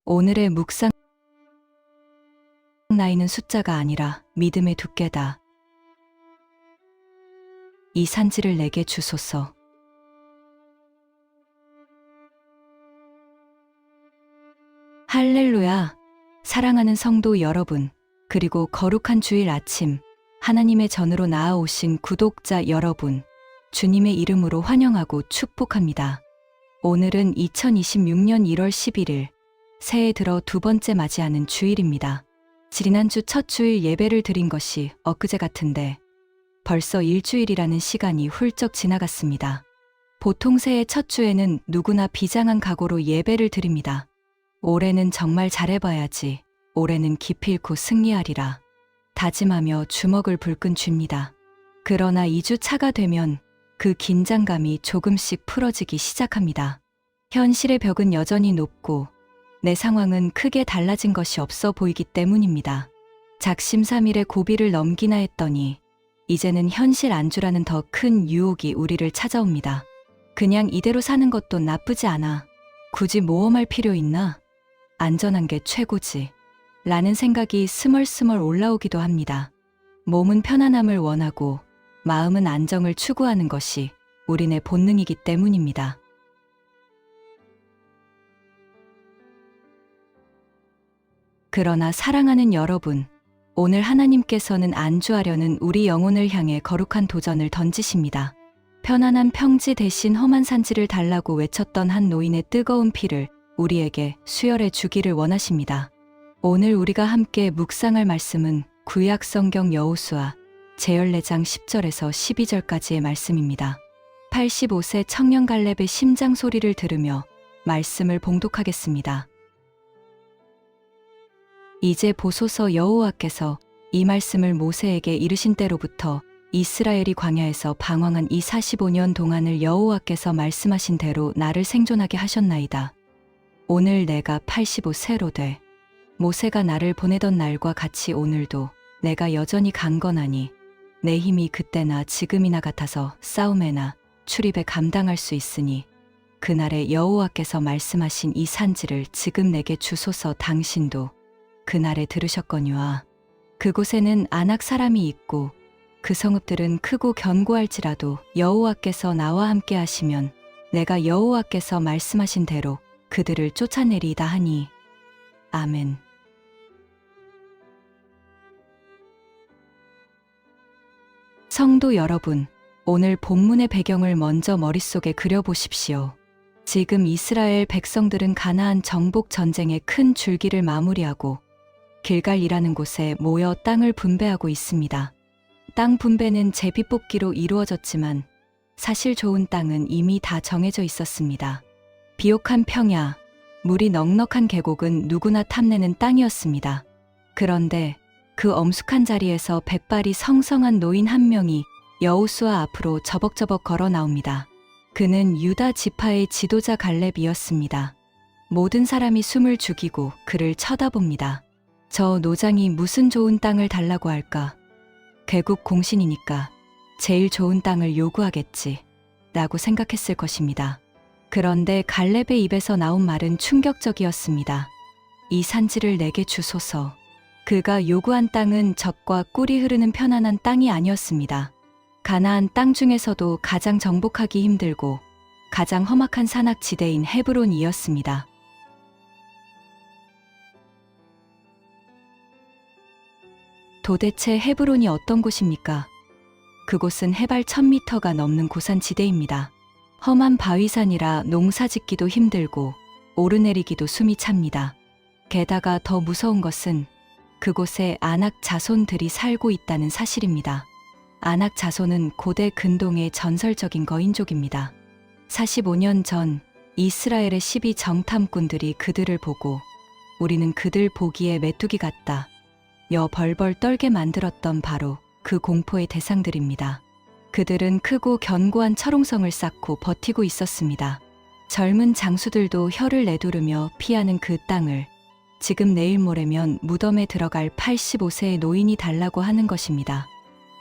오늘의 묵상 나이는 숫자가 아니라 믿음의 두께다. 이 산지를 내게 주소서. 할렐루야. 사랑하는 성도 여러분, 그리고 거룩한 주일 아침, 하나님의 전으로 나아오신 구독자 여러분, 주님의 이름으로 환영하고 축복합니다. 오늘은 2026년 1월 11일, 새해 들어 두 번째 맞이하는 주일입니다. 지난주 첫 주일 예배를 드린 것이 엊그제 같은데 벌써 일주일이라는 시간이 훌쩍 지나갔습니다. 보통 새해 첫 주에는 누구나 비장한 각오로 예배를 드립니다. 올해는 정말 잘해봐야지, 올해는 기필코 승리하리라 다짐하며 주먹을 불끈 쥡니다. 그러나 2주 차가 되면 그 긴장감이 조금씩 풀어지기 시작합니다. 현실의 벽은 여전히 높고 내 상황은 크게 달라진 것이 없어 보이기 때문입니다. 작심삼일의 고비를 넘기나 했더니 이제는 현실 안주라는 더 큰 유혹이 우리를 찾아옵니다. 그냥 이대로 사는 것도 나쁘지 않아. 굳이 모험할 필요 있나? 안전한 게 최고지. 라는 생각이 스멀스멀 올라오기도 합니다. 몸은 편안함을 원하고 마음은 안정을 추구하는 것이 우리네 본능이기 때문입니다. 그러나 사랑하는 여러분, 오늘 하나님께서는 안주하려는 우리 영혼을 향해 거룩한 도전을 던지십니다. 편안한 평지 대신 험한 산지를 달라고 외쳤던 한 노인의 뜨거운 피를 우리에게 수혈해 주기를 원하십니다. 오늘 우리가 함께 묵상할 말씀은 구약 성경 여호수아 제14장 10절에서 12절까지의 말씀입니다. 85세 청년 갈렙의 심장 소리를 들으며 말씀을 봉독하겠습니다. 이제 보소서, 여호와께서 이 말씀을 모세에게 이르신 때로부터 이스라엘이 광야에서 방황한 이 45년 동안을 여호와께서 말씀하신 대로 나를 생존하게 하셨나이다. 오늘 내가 85세로 돼 모세가 나를 보내던 날과 같이 오늘도 내가 여전히 강건하니 내 힘이 그때나 지금이나 같아서 싸움에나 출입에 감당할 수 있으니 그날에 여호와께서 말씀하신 이 산지를 지금 내게 주소서. 당신도 그날에 들으셨거니와 그곳에는 아낙 사람이 있고 그 성읍들은 크고 견고할지라도 여호와께서 나와 함께 하시면 내가 여호와께서 말씀하신 대로 그들을 쫓아내리이다 하니. 아멘. 성도 여러분, 오늘 본문의 배경을 먼저 머릿속에 그려보십시오. 지금 이스라엘 백성들은 가나안 정복 전쟁의 큰 줄기를 마무리하고 길갈이라는 곳에 모여 땅을 분배하고 있습니다. 땅 분배는 제비 뽑기로 이루어졌지만 사실 좋은 땅은 이미 다 정해져 있었습니다. 비옥한 평야, 물이 넉넉한 계곡은 누구나 탐내는 땅이었습니다. 그런데 그 엄숙한 자리에서 백발이 성성한 노인 한 명이 여호수아 앞으로 저벅저벅 걸어 나옵니다. 그는 유다 지파의 지도자 갈렙이었습니다. 모든 사람이 숨을 죽이고 그를 쳐다봅니다. 저 노장이 무슨 좋은 땅을 달라고 할까? 개국 공신이니까 제일 좋은 땅을 요구하겠지 라고 생각했을 것입니다. 그런데 갈렙의 입에서 나온 말은 충격적이었습니다. 이 산지를 내게 주소서. 그가 요구한 땅은 젖과 꿀이 흐르는 편안한 땅이 아니었습니다. 가나안 땅 중에서도 가장 정복하기 힘들고 가장 험악한 산악지대인 헤브론이었습니다. 도대체 헤브론이 어떤 곳입니까? 그곳은 해발 1000m가 넘는 고산지대입니다. 험한 바위산이라 농사짓기도 힘들고 오르내리기도 숨이 찹니다. 게다가 더 무서운 것은 그곳에 아낙 자손들이 살고 있다는 사실입니다. 아낙 자손은 고대 근동의 전설적인 거인족입니다. 45년 전 이스라엘의 12 정탐꾼들이 그들을 보고 우리는 그들 보기에 메뚜기 같다 여 벌벌 떨게 만들었던 바로 그 공포의 대상들입니다. 그들은 크고 견고한 철옹성을 쌓고 버티고 있었습니다. 젊은 장수들도 혀를 내두르며 피하는 그 땅을 지금 내일 모레면 무덤에 들어갈 85세의 노인이 달라고 하는 것입니다.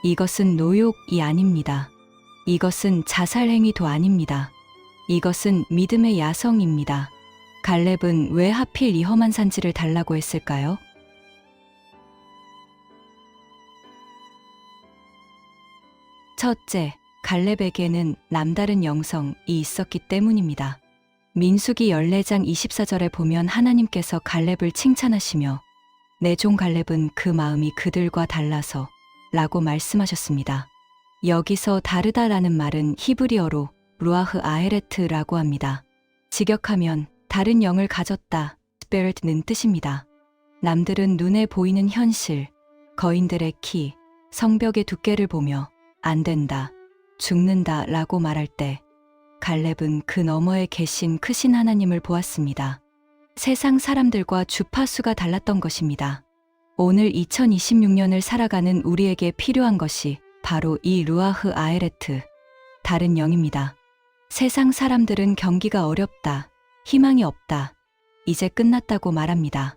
이것은 노욕이 아닙니다. 이것은 자살 행위도 아닙니다. 이것은 믿음의 야성입니다. 갈렙은 왜 하필 이 험한 산지를 달라고 했을까요? 첫째, 갈렙에게는 남다른 영성이 있었기 때문입니다. 민수기 14장 24절에 보면 하나님께서 갈렙을 칭찬하시며 내 종 갈렙은 그 마음이 그들과 달라서 라고 말씀하셨습니다. 여기서 다르다라는 말은 히브리어로 루아흐 아헤레트라고 합니다. 직역하면 다른 영을 가졌다, spirit는 뜻입니다. 남들은 눈에 보이는 현실, 거인들의 키, 성벽의 두께를 보며 안 된다, 죽는다 라고 말할 때 갈렙은 그 너머에 계신 크신 하나님을 보았습니다. 세상 사람들과 주파수가 달랐던 것입니다. 오늘 2026년을 살아가는 우리에게 필요한 것이 바로 이 루아흐 아헤레트, 다른 영입니다. 세상 사람들은 경기가 어렵다, 희망이 없다, 이제 끝났다고 말합니다.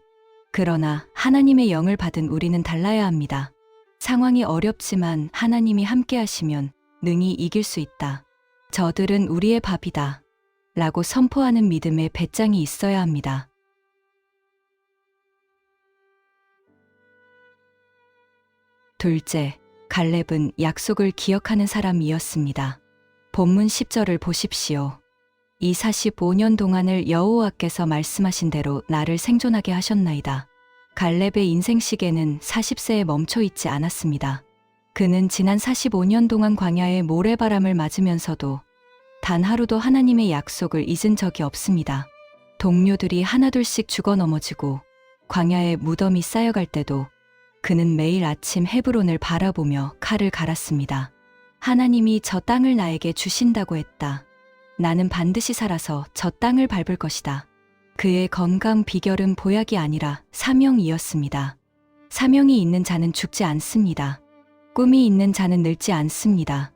그러나 하나님의 영을 받은 우리는 달라야 합니다. 상황이 어렵지만 하나님이 함께 하시면 능히 이길 수 있다. 저들은 우리의 밥이다. 라고 선포하는 믿음의 배짱이 있어야 합니다. 둘째, 갈렙은 약속을 기억하는 사람이었습니다. 본문 10절을 보십시오. 이 45년 동안을 여호와께서 말씀하신 대로 나를 생존하게 하셨나이다. 갈렙의 인생 시계는 40세에 멈춰 있지 않았습니다. 그는 지난 45년 동안 광야의 모래바람을 맞으면서도 단 하루도 하나님의 약속을 잊은 적이 없습니다. 동료들이 하나둘씩 죽어 넘어지고 광야에 무덤이 쌓여갈 때도 그는 매일 아침 헤브론을 바라보며 칼을 갈았습니다. 하나님이 저 땅을 나에게 주신다고 했다. 나는 반드시 살아서 저 땅을 밟을 것이다. 그의 건강 비결은 보약이 아니라 사명이었습니다. 사명이 있는 자는 죽지 않습니다. 꿈이 있는 자는 늙지 않습니다.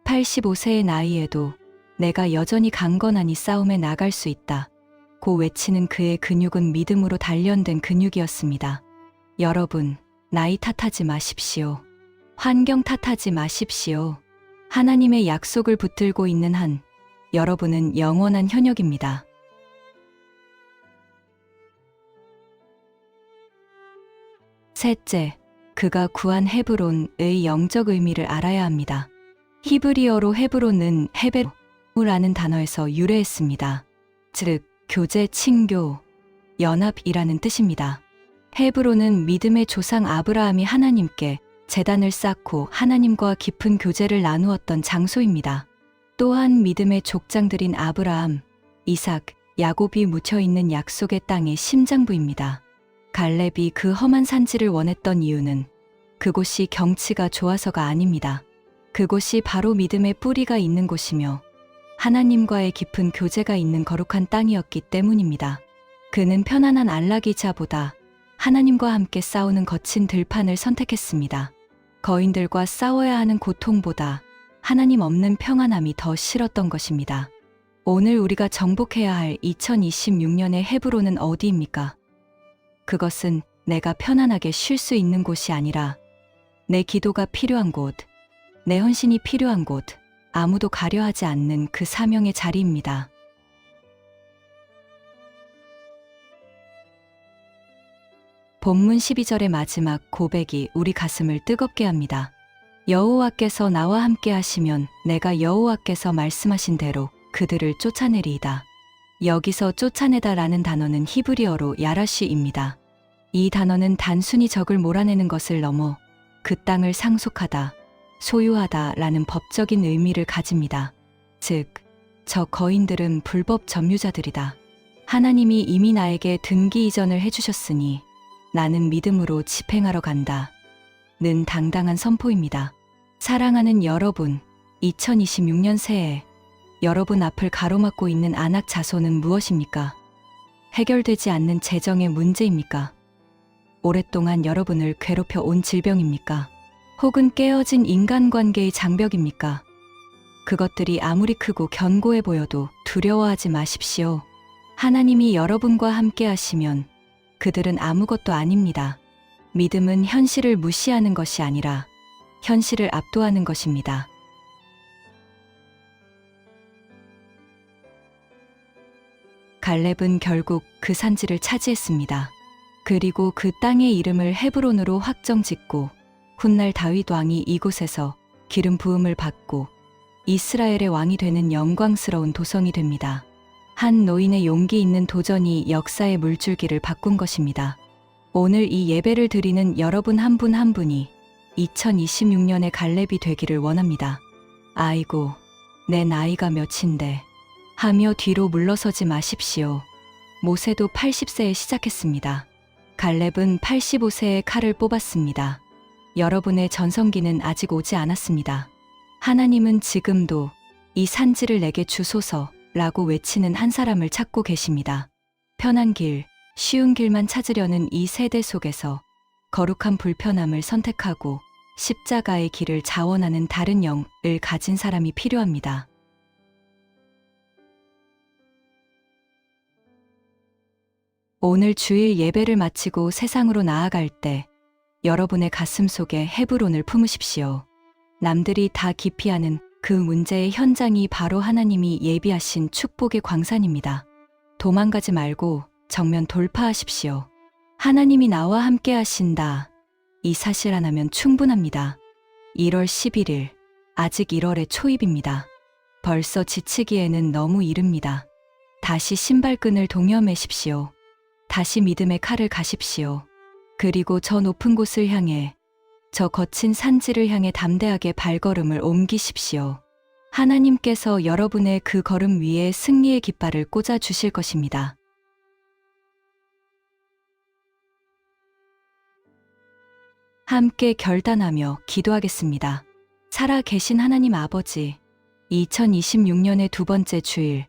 85세의 나이에도 내가 여전히 강건하니 싸움에 나갈 수 있다. 고 외치는 그의 근육은 믿음으로 단련된 근육이었습니다. 여러분, 나이 탓하지 마십시오. 환경 탓하지 마십시오. 하나님의 약속을 붙들고 있는 한 여러분은 영원한 현역입니다. 셋째, 그가 구한 헤브론의 영적 의미를 알아야 합니다. 히브리어로 헤브론은 헤베루라는 단어에서 유래했습니다. 즉, 교제, 친교, 연합이라는 뜻입니다. 헤브론은 믿음의 조상 아브라함이 하나님께 제단을 쌓고 하나님과 깊은 교제를 나누었던 장소입니다. 또한 믿음의 족장들인 아브라함, 이삭, 야곱이 묻혀있는 약속의 땅의 심장부입니다. 갈렙이 그 험한 산지를 원했던 이유는 그곳이 경치가 좋아서가 아닙니다. 그곳이 바로 믿음의 뿌리가 있는 곳이며 하나님과의 깊은 교제가 있는 거룩한 땅이었기 때문입니다. 그는 편안한 안락이자보다 하나님과 함께 싸우는 거친 들판을 선택했습니다. 거인들과 싸워야 하는 고통보다 하나님 없는 평안함이 더 싫었던 것입니다. 오늘 우리가 정복해야 할 2026년의 헤브론은 어디입니까? 그것은 내가 편안하게 쉴 수 있는 곳이 아니라 내 기도가 필요한 곳, 내 헌신이 필요한 곳, 아무도 가려하지 않는 그 사명의 자리입니다. 본문 12절의 마지막 고백이 우리 가슴을 뜨겁게 합니다. 여호와께서 나와 함께 하시면 내가 여호와께서 말씀하신 대로 그들을 쫓아내리이다. 여기서 쫓아내다라는 단어는 히브리어로 야라시입니다. 이 단어는 단순히 적을 몰아내는 것을 넘어 그 땅을 상속하다, 소유하다라는 법적인 의미를 가집니다. 즉, 저 거인들은 불법 점유자들이다. 하나님이 이미 나에게 등기 이전을 해주셨으니 나는 믿음으로 집행하러 간다. 는 당당한 선포입니다. 사랑하는 여러분, 2026년 새해 여러분 앞을 가로막고 있는 안악 자손은 무엇입니까? 해결되지 않는 재정의 문제입니까? 오랫동안 여러분을 괴롭혀 온 질병입니까? 혹은 깨어진 인간관계의 장벽입니까? 그것들이 아무리 크고 견고해 보여도 두려워하지 마십시오. 하나님이 여러분과 함께 하시면 그들은 아무것도 아닙니다. 믿음은 현실을 무시하는 것이 아니라 현실을 압도하는 것입니다. 갈렙은 결국 그 산지를 차지했습니다. 그리고 그 땅의 이름을 헤브론으로 확정짓고 훗날 다윗 왕이 이곳에서 기름 부음을 받고 이스라엘의 왕이 되는 영광스러운 도성이 됩니다. 한 노인의 용기 있는 도전이 역사의 물줄기를 바꾼 것입니다. 오늘 이 예배를 드리는 여러분 한 분 한 분이 2026년의 갈렙이 되기를 원합니다. 아이고, 내 나이가 몇인데 하며 뒤로 물러서지 마십시오. 모세도 80세에 시작했습니다. 갈렙은 85세에 칼을 뽑았습니다. 여러분의 전성기는 아직 오지 않았습니다. 하나님은 지금도 이 산지를 내게 주소서 라고 외치는 한 사람을 찾고 계십니다. 편한 길, 쉬운 길만 찾으려는 이 세대 속에서 거룩한 불편함을 선택하고 십자가의 길을 자원하는 다른 영을 가진 사람이 필요합니다. 오늘 주일 예배를 마치고 세상으로 나아갈 때 여러분의 가슴 속에 헤브론을 품으십시오. 남들이 다 기피하는 그 문제의 현장이 바로 하나님이 예비하신 축복의 광산입니다. 도망가지 말고 정면 돌파하십시오. 하나님이 나와 함께 하신다. 이 사실 하나면 충분합니다. 1월 11일, 아직 1월의 초입입니다. 벌써 지치기에는 너무 이릅니다. 다시 신발끈을 동여매십시오. 다시 믿음의 칼을 가십시오. 그리고 저 높은 곳을 향해, 저 거친 산지를 향해 담대하게 발걸음을 옮기십시오. 하나님께서 여러분의 그 걸음 위에 승리의 깃발을 꽂아 주실 것입니다. 함께 결단하며 기도하겠습니다. 살아 계신 하나님 아버지, 2026년의 두 번째 주일,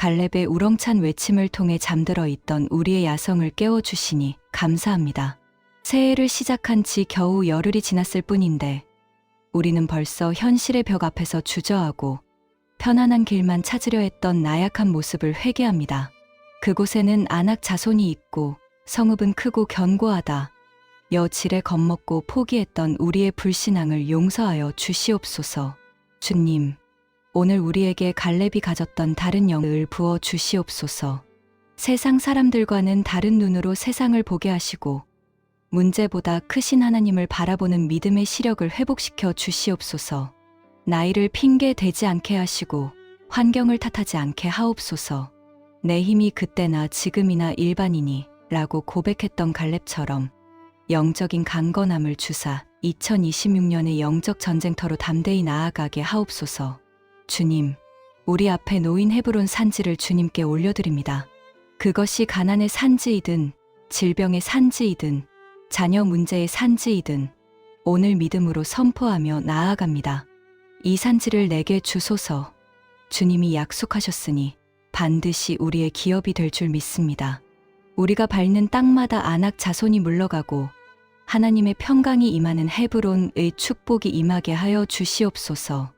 갈렙의 우렁찬 외침을 통해 잠들어 있던 우리의 야성을 깨워주시니 감사합니다. 새해를 시작한 지 겨우 열흘이 지났을 뿐인데 우리는 벌써 현실의 벽 앞에서 주저하고 편안한 길만 찾으려 했던 나약한 모습을 회개합니다. 그곳에는 안악 자손이 있고 성읍은 크고 견고하다. 여질에 겁먹고 포기했던 우리의 불신앙을 용서하여 주시옵소서. 주님, 오늘 우리에게 갈렙이 가졌던 다른 영을 부어 주시옵소서. 세상 사람들과는 다른 눈으로 세상을 보게 하시고 문제보다 크신 하나님을 바라보는 믿음의 시력을 회복시켜 주시옵소서. 나이를 핑계 대지 않게 하시고 환경을 탓하지 않게 하옵소서. 내 힘이 그때나 지금이나 일반이니 라고 고백했던 갈렙처럼 영적인 강건함을 주사 2026년의 영적 전쟁터로 담대히 나아가게 하옵소서. 주님, 우리 앞에 놓인 헤브론 산지를 주님께 올려드립니다. 그것이 가난의 산지이든 질병의 산지이든 자녀 문제의 산지이든 오늘 믿음으로 선포하며 나아갑니다. 이 산지를 내게 주소서. 주님이 약속하셨으니 반드시 우리의 기업이 될 줄 믿습니다. 우리가 밟는 땅마다 안악 자손이 물러가고 하나님의 평강이 임하는 헤브론의 축복이 임하게 하여 주시옵소서.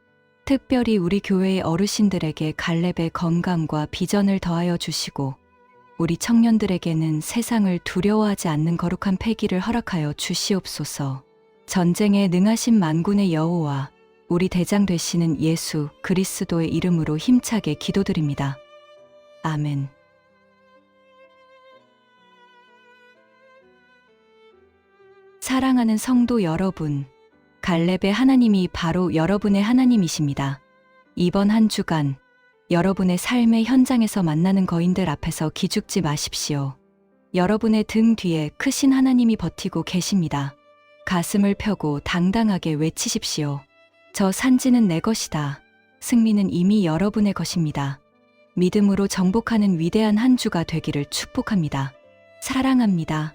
특별히 우리 교회의 어르신들에게 갈렙의 건강과 비전을 더하여 주시고 우리 청년들에게는 세상을 두려워하지 않는 거룩한 패기를 허락하여 주시옵소서. 전쟁에 능하신 만군의 여호와 우리 대장 되시는 예수 그리스도의 이름으로 힘차게 기도드립니다. 아멘. 사랑하는 성도 여러분, 갈렙의 하나님이 바로 여러분의 하나님이십니다. 이번 한 주간 여러분의 삶의 현장에서 만나는 거인들 앞에서 기죽지 마십시오. 여러분의 등 뒤에 크신 하나님이 버티고 계십니다. 가슴을 펴고 당당하게 외치십시오. 저 산지는 내 것이다. 승리는 이미 여러분의 것입니다. 믿음으로 정복하는 위대한 한 주가 되기를 축복합니다. 사랑합니다.